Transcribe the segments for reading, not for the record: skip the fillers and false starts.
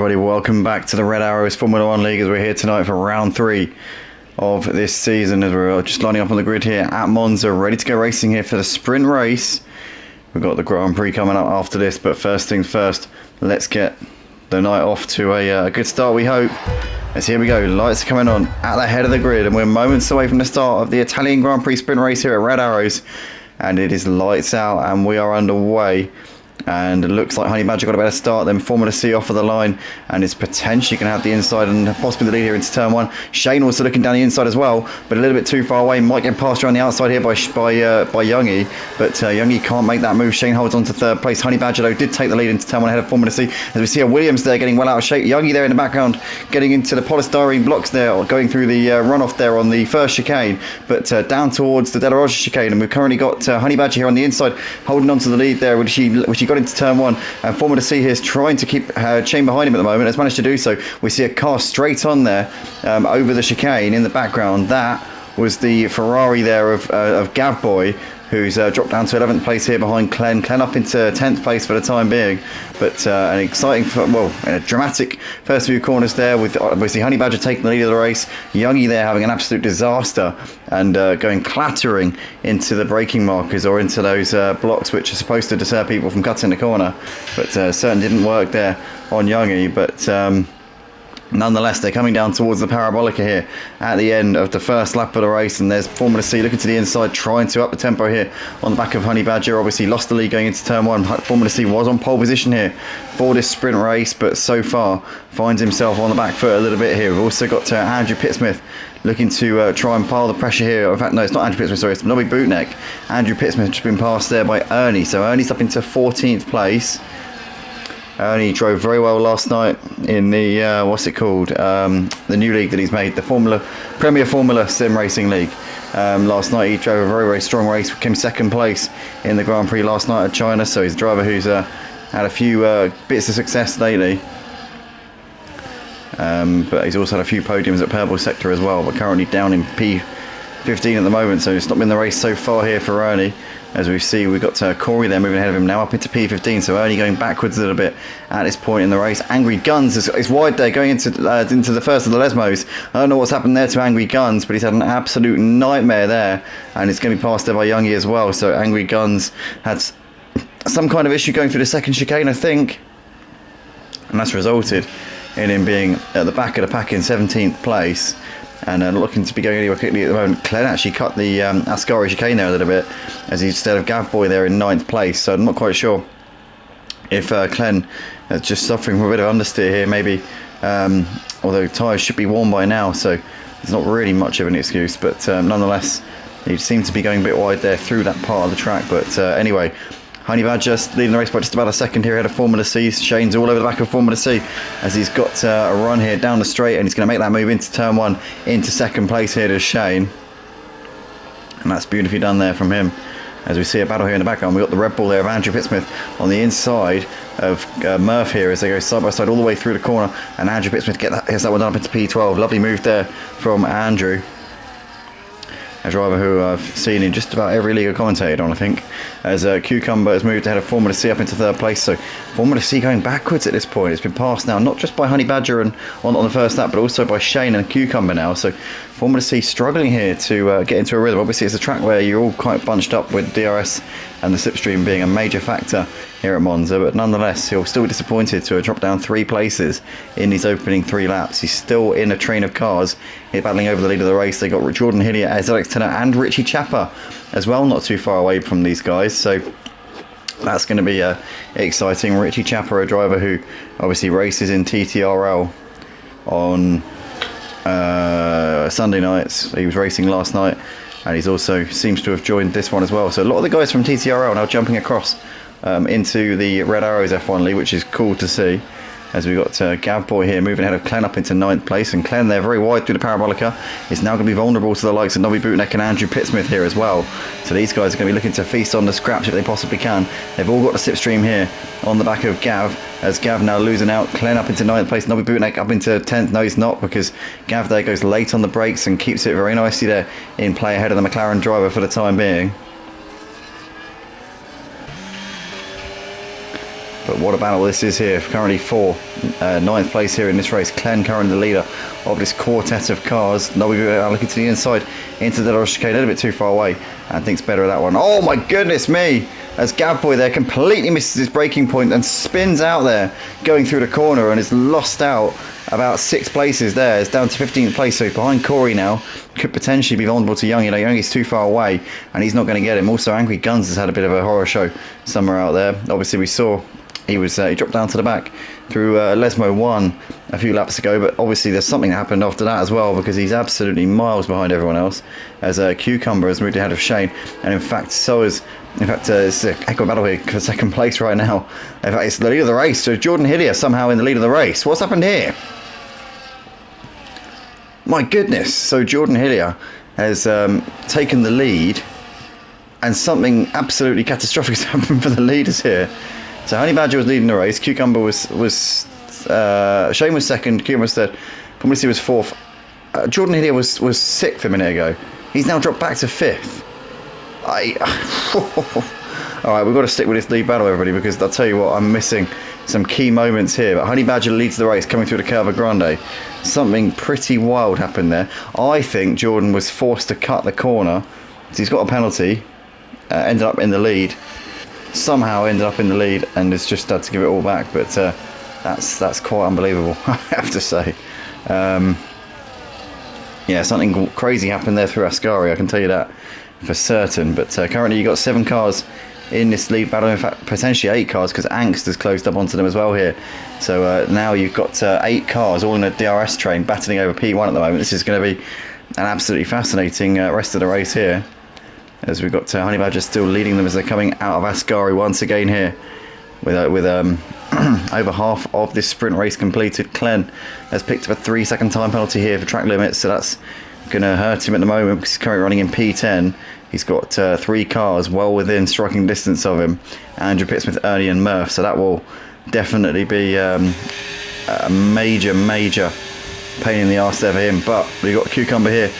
everybody, welcome back to the Red Arrows Formula 1 League as we're here tonight for round 3 of this season, as we're just lining up on the grid here at Monza, ready to go racing here for the sprint race. We've got the Grand Prix coming up after this, but first things first, let's get the night off to a good start, we hope. As here we go, lights are coming on at the head of the grid, and we're moments away from the start of the Italian Grand Prix sprint race here at Red Arrows, and it is lights out and we are underway. And it looks like Honey Badger got a better start than Formula C off of the line, and is potentially going to have the inside and possibly the lead here into turn 1. Shane also looking down the inside as well, but a little bit too far away. Might get passed around the outside here by Youngie, but Youngie can't make that move. Shane holds on to third place. Honey Badger though did take the lead into turn 1 ahead of Formula C, as we see a Williams there getting well out of shape. Youngie there in the background getting into the polystyrene blocks there, going through the runoff there on the first chicane, but down towards the Della Rosa chicane, and we've currently got Honey Badger here on the inside holding on to the lead there, which he got into turn 1, and Formula C here is trying to keep Shane behind him at the moment, has managed to do so. We see a car straight on there over the chicane in the background. That was the Ferrari there of Gav Boy, who's dropped down to 11th place here behind Clen up into 10th place for the time being. But an exciting, a dramatic first few corners there, with obviously Honey Badger taking the lead of the race. Youngie there having an absolute disaster and going clattering into the braking markers, or into those blocks which are supposed to deter people from cutting the corner. But certainly didn't work there on Youngie. But nonetheless, they're coming down towards the Parabolica here at the end of the first lap of the race, and there's Formula C looking to the inside, trying to up the tempo here on the back of Honey Badger. Obviously lost the lead going into turn 1. Formula C was on pole position here for this sprint race, but so far finds himself on the back foot a little bit here. We've also got Andrew Pittsmith looking to try and pile the pressure here. In fact, no, it's not Andrew Pittsmith, sorry, it's Nobby Bootneck. Andrew Pittsmith has been passed there by Ernie, so Ernie's up into 14th place. Ernie drove very well last night in the the new league that he's made, the Premier Formula Sim Racing League. Last night he drove a very, very strong race, came second place in the Grand Prix last night at China, so he's a driver who's had a few bits of success lately. But he's also had a few podiums at Purple Sector as well, but currently down in P15 at the moment, so it's not been the race so far here for Ernie. As we see, we've got Corey there moving ahead of him now up into P15, so Ernie going backwards a little bit at this point in the race. Angry Guns is wide there, going into the first of the Lesmos. I don't know what's happened there to Angry Guns, but he's had an absolute nightmare there, and it's going to be passed there by Youngie as well. So Angry Guns had some kind of issue going through the second chicane, I think, and that's resulted in him being at the back of the pack in 17th place. And looking to be going anywhere quickly at the moment. Clen actually cut the Ascari chicane there a little bit, as he instead of Gav Boy there in 9th place. So I'm not quite sure if Clen is just suffering from a bit of understeer here, maybe. Although tyres should be worn by now, so it's not really much of an excuse. But nonetheless, he seemed to be going a bit wide there through that part of the track. But anyway, Honey Badger leading the race by just about a second here ahead of Formula C. Shane's all over the back of Formula C as he's got a run here down the straight, and he's going to make that move into turn 1 into second place here to Shane. And that's beautifully done there from him. As we see a battle here in the background, we've got the Red Bull there of Andrew Pittsmith on the inside of Murph here as they go side by side all the way through the corner, and Andrew Pittsmith gets that one done up into P12. Lovely move there from Andrew. A driver who I've seen in just about every league I've commentated on, I think, as Cucumber has moved ahead of Formula C up into third place. So Formula C going backwards at this point. It's been passed now, not just by Honey Badger and on the first lap, but also by Shane and Cucumber now. So Formula C struggling here to get into a rhythm. Obviously, it's a track where you're all quite bunched up, with DRS and the slipstream being a major factor here at Monza, but nonetheless he'll still be disappointed to have dropped down 3 places in his opening 3 laps. He's still in a train of cars here battling over the lead of the race. They got Jordan Hillier, Alex Tenner and Richie Chapper as well, not too far away from these guys, so that's going to be exciting. Richie Chapper, a driver who obviously races in TTRL on Sunday nights. He was racing last night, and he's also seems to have joined this one as well. So a lot of the guys from TTRL now jumping across into the Red Arrows F1 League, which is cool to see. As we've got Gav Boy here moving ahead of Clen up into 9th place, and Clen there very wide through the Parabolica is now going to be vulnerable to the likes of Nobby Bootneck and Andrew Pittsmith here as well. So these guys are going to be looking to feast on the scraps if they possibly can. They've all got the slipstream here on the back of Gav, as Gav now losing out. Clen up into 9th place, Nobby Bootneck up into 10th. No, he's not, because Gav there goes late on the brakes and keeps it very nicely there in play ahead of the McLaren driver for the time being. But what a battle this is here. Currently ninth place here in this race. Clen currently the leader of this quartet of cars. Now we're looking to the inside into the little chicane, a little bit too far away, and thinks better of that one. Oh my goodness me! As Gavboy there completely misses his braking point and spins out there, going through the corner, and is lost out about 6 places there. It's down to 15th place, so behind Corey now. Could potentially be vulnerable to Young. Young is too far away, and he's not going to get him. Also, Angry Guns has had a bit of a horror show somewhere out there. Obviously, we saw he dropped down to the back through Lesmo 1 a few laps ago, but obviously there's something that happened after that as well, because he's absolutely miles behind everyone else, as Cucumber has moved ahead of Shane, and in fact it's a heck of a battle here for second place right now. In fact, it's the lead of the race, so Jordan Hillier somehow in the lead of the race. What's happened here? My goodness, so Jordan Hillier has taken the lead, and something absolutely catastrophic has happened for the leaders here. So Honey Badger was leading the race. Cucumber was Shane was second. Cucumber was third. Pommelisi was fourth. Jordan Hillier was sixth a minute ago. He's now dropped back to fifth. All right, we've got to stick with this lead battle, everybody, because I'll tell you what, I'm missing some key moments here. But Honey Badger leads the race coming through the Curva Grande. Something pretty wild happened there. I think Jordan was forced to cut the corner. So he's got a penalty. Ended up in the lead. Somehow ended up in the lead and has just had to give it all back, but that's quite unbelievable, I have to say. Yeah, something crazy happened there through Ascari, I can tell you that for certain. But currently you've got 7 cars in this lead battle, in fact potentially 8 cars, because Angst has closed up onto them as well here. So now you've got 8 cars all in a DRS train battling over P1 at the moment. This is going to be an absolutely fascinating rest of the race here, as we've got Honey Badger still leading them as they're coming out of Ascari once again here, with over half of this sprint race completed. Clen has picked up a 3-second time penalty here for track limits, so that's going to hurt him at the moment because he's currently running in P10. He's got 3 cars well within striking distance of him, Andrew Pittsmith, Ernie and Murph, so that will definitely be a major pain in the arse there for him. But we've got Cucumber here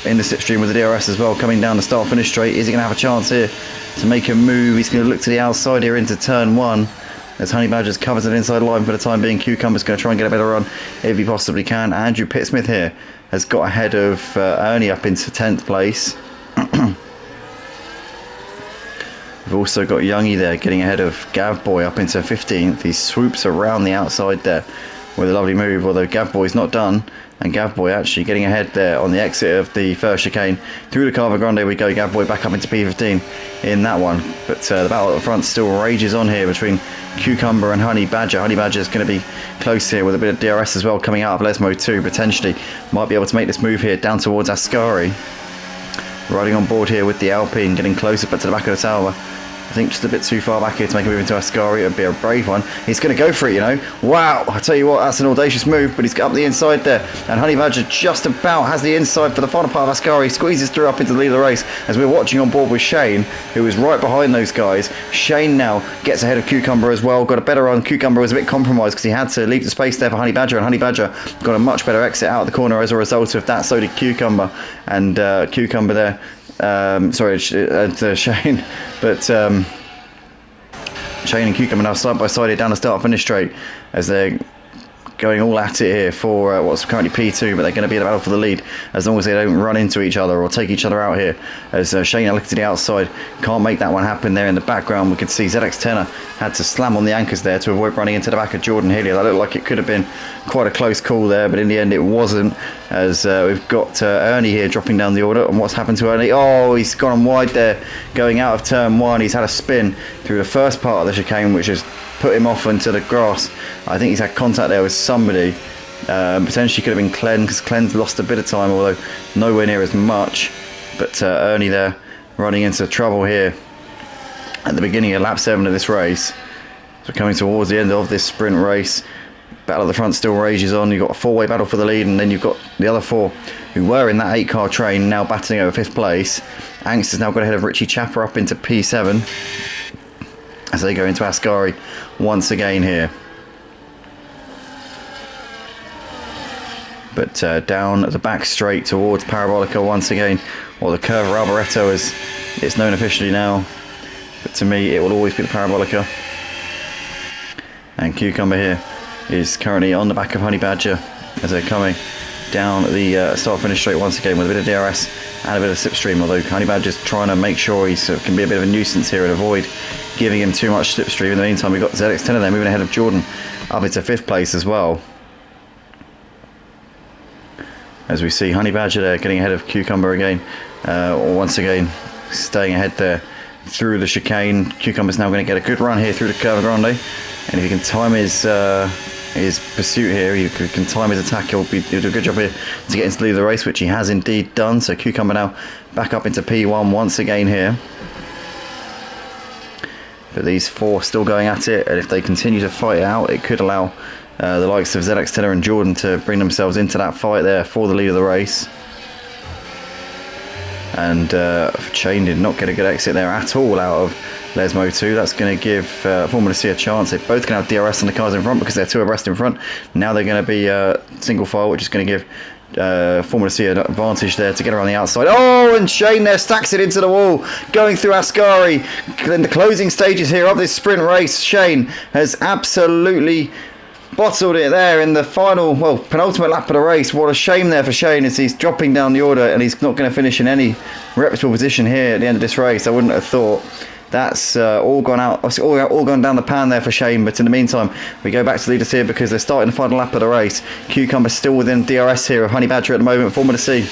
in the slipstream with the DRS as well, coming down the start finish straight. Is he going to have a chance here to make a move? He's going to look to the outside here into turn 1, as Honey Badger's covers an inside line for the time being. Cucumber's going to try and get a better run if he possibly can. Andrew Pittsmith here has got ahead of Ernie up into 10th place. We've also got Youngie there getting ahead of Gavboy up into 15th. He swoops around the outside there with a lovely move, although Gavboy's not done, and Gavboy actually getting ahead there on the exit of the first chicane. Through the Curva Grande we go. Gavboy back up into P15 in that one, but the battle at the front still rages on here between Cucumber and Honey Badger. Honey Badger is going to be close here with a bit of DRS as well coming out of Lesmo 2, potentially might be able to make this move here down towards Ascari. Riding on board here with the Alpine, getting closer but to the back of the tower. I think just a bit too far back here to make a move into Ascari. It would be a brave one. He's going to go for it, you know. Wow, I tell you what, that's an audacious move, but he's got up the inside there, and Honey Badger just about has the inside for the final part of Ascari. Squeezes through up into the lead of the race as we're watching on board with Shane, who is right behind those guys. Shane now gets ahead of Cucumber as well. Got a better run. Cucumber was a bit compromised because he had to leave the space there for Honey Badger, and Honey Badger got a much better exit out of the corner as a result of that. So did Cucumber, and Cucumber there. Shane, but Shane and Cucumber now side by side here down the start finish straight as they're going all at it here for what's currently P2, but they're going to be in a battle for the lead as long as they don't run into each other or take each other out here, as Shane looking to the outside can't make that one happen. There in the background we could see ZX Tenor had to slam on the anchors there to avoid running into the back of Jordan Hillier. That looked like it could have been quite a close call there, but in the end it wasn't, as we've got Ernie here dropping down the order. And what's happened to Ernie? Oh, he's gone on wide there going out of turn 1. He's had a spin through the first part of the chicane, which has put him off into the grass. I think he's had contact there with somebody. Potentially could have been Clen, because Clen's lost a bit of time, although nowhere near as much. But Ernie there running into trouble here at the beginning of lap 7 of this race. So coming towards the end of this sprint race, battle at the front still rages on. You've got a 4-way battle for the lead, and then you've got the other 4 who were in that 8-car train now battling over 5th place. Angst has now got ahead of Richie Chapper up into P7 as they go into Ascari once again here. But down at the back straight towards Parabolica once again, or the Curva Alboreto as it's known officially now, but to me it will always be the Parabolica. And Cucumber here is currently on the back of Honey Badger as they're coming down the start finish straight once again with a bit of DRS and a bit of slipstream, although Honey Badger's trying to make sure he can be a bit of a nuisance here and avoid giving him too much slipstream. In the meantime, we've got ZX10 there moving ahead of Jordan up into 5th place as well. As we see Honey Badger there getting ahead of Cucumber again, once again staying ahead there through the chicane. Cucumber's now going to get a good run here through the Curva Grande, and if he can time his pursuit here, he can time his attack, he'll do a good job here to get into the lead of the race, which he has indeed done. So Cucumber now back up into P1 once again here. But these four still going at it, and if they continue to fight it out, it could allow the likes of ZX10 and Jordan to bring themselves into that fight there for the lead of the race. And Shane did not get a good exit there at all out of Lesmo 2. That's going to give Formula C a chance. They're both going to have DRS on the cars in front because they're 2 abreast in front. Now they're going to be single file, which is going to give Formula C an advantage there to get around the outside. Oh, and Shane there stacks it into the wall, going through Ascari. Then the closing stages here of this sprint race, Shane has absolutely bottled it there in the final, well, penultimate lap of the race. What a shame there for Shane as he's dropping down the order and he's not going to finish in any reputable position here at the end of this race. I wouldn't have thought. That's all gone out, all gone down the pan there for Shane. But in the meantime, we go back to leaders here because they're starting the final lap of the race. Cucumber still within DRS here of Honey Badger at the moment. Formula C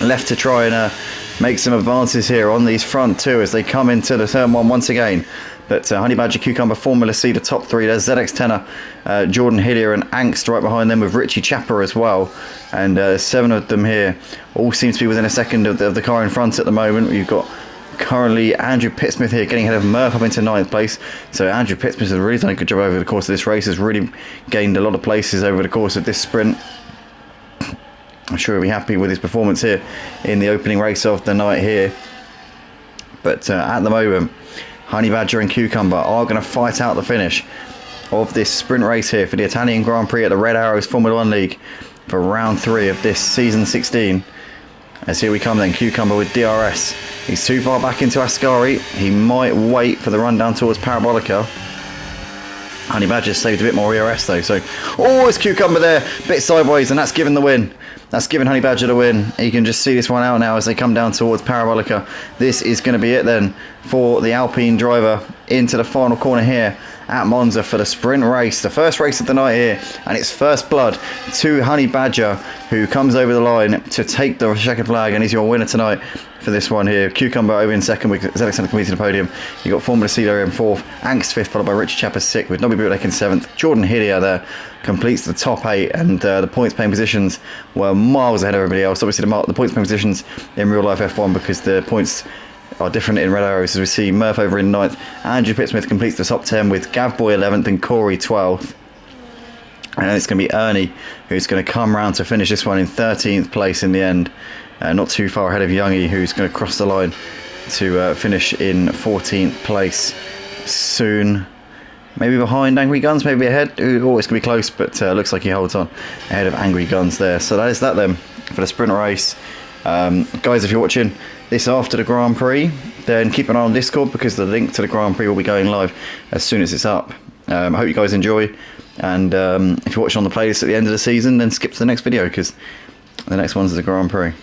left to try and make some advances here on these front two as they come into the turn one once again. But Honey Badger, Cucumber, Formula C, the top 3. There's ZX10, Jordan Hillier and Angst right behind them with Richie Chapper as well. And 7 of them here all seem to be within a second of the car in front at the moment. We've got currently Andrew Pittsmith here getting ahead of Murph up into 9th place. So Andrew Pittsmith has really done a good job over the course of this race. Has really gained a lot of places over the course of this sprint. I'm sure he'll be happy with his performance here in the opening race of the night here. But at the moment, Honey Badger and Cucumber are going to fight out the finish of this sprint race here for the Italian Grand Prix at the Red Arrows Formula 1 League for round 3 of this season 16. As here we come then, Cucumber with DRS. He's too far back into Ascari. He might wait for the run down towards Parabolica. Honey Badger saved a bit more ERS though. So, oh, it's Cucumber there, bit sideways, and that's given the win. That's given Honey Badger the win. You can just see this one out now as they come down towards Parabolica. This is going to be it then for the Alpine driver into the final corner here at Monza for the sprint race. The first race of the night here, and it's first blood to Honey Badger, who comes over the line to take the checkered flag and is your winner tonight for this one here. Cucumber over in second with ZX10 completing the podium. You've got Formula C there in 4th, Angst 5th, followed by Richie Chapper 6th with Nobby Bootleg in 7th. Jordan Hillier there completes the top 8, and the points paying positions were miles ahead of everybody else. Obviously the points paying positions in real life F1 because the points are different in Red Arrows, as we see Murph over in 9th. Andrew Pittsmith completes the top 10 with Gav Boy 11th and Corey 12th. And then it's going to be Ernie who's going to come round to finish this one in 13th place in the end. Not too far ahead of Youngie, who's going to cross the line to finish in 14th place soon. Maybe behind Angry Guns, maybe ahead. It's going to be close, but looks like he holds on ahead of Angry Guns there. So that is that then for the sprint race. Guys, if you're watching this after the Grand Prix, then keep an eye on Discord because the link to the Grand Prix will be going live as soon as it's up. I hope you guys enjoy, and if you're watching on the playlist at the end of the season, then skip to the next video because the next one's the Grand Prix.